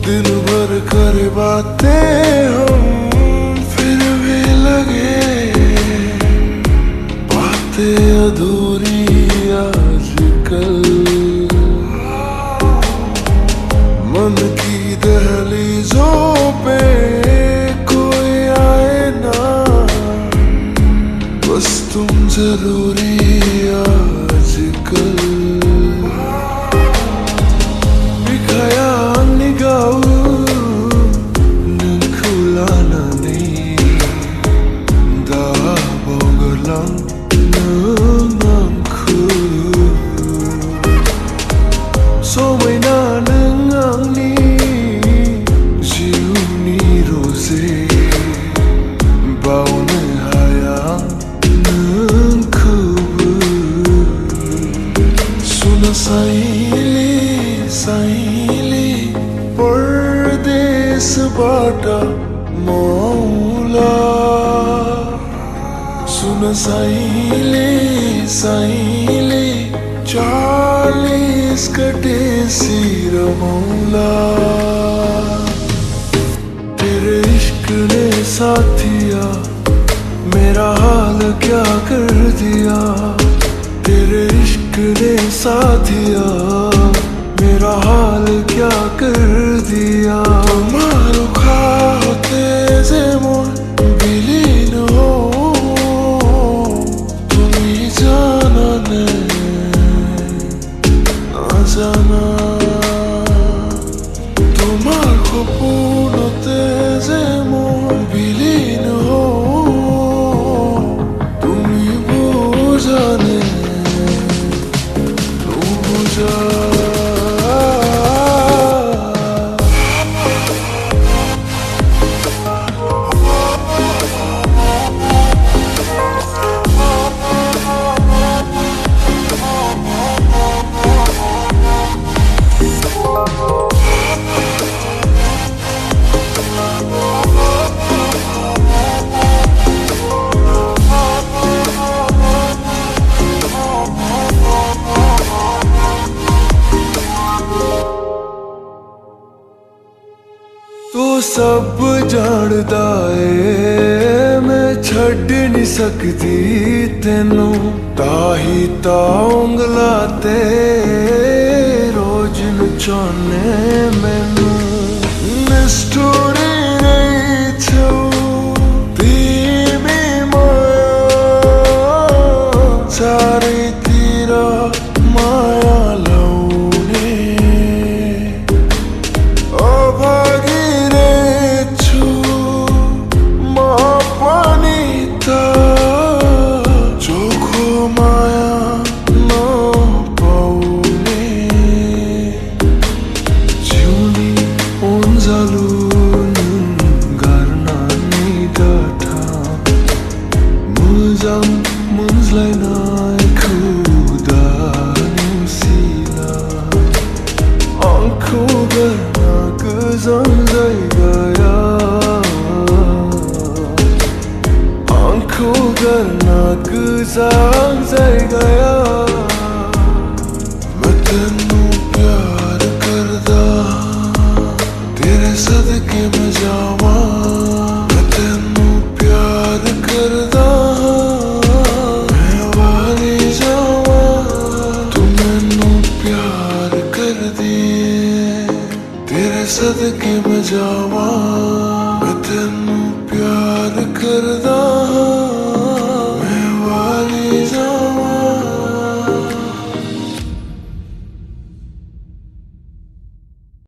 दिन भर करे बातें हम, फिर भी लगे बातें अधूरी आजकल। मन की दहलीजों पे कोई आए ना, बस तुम जरूरी आजकल। बिखाया निगाहू नखुलाना नहीं, दा bogelang nengangku. समायना नों आंनि जिउनि रोजे, बावनो हाया नोंखौबो। सुना साइली साइली परदेसबाट मौला, सुना साइली साइली 40 कटे सिर मौला। तेरे इश्क ने साथिया मेरा हाल क्या कर दिया, तेरे इश्क ने साथिया मेरा हाल क्या कर दिया। तुम्हारो खाते से मोर विलीन हो, तुम्ही जाना ने ना जाना। तुम्हार सपनते से मोर विलीन हो, तुम्ही बुझाने बुझा। तू सब जानदा है मैं छड़ नहीं सकती तेनू, ताही ताऊंगला ते रोज नचाने मैनू। निष्ठुरी नहीं छू धीमी माया, सारी तीरा माया लौने। ओ भागी आंखों करना गुजान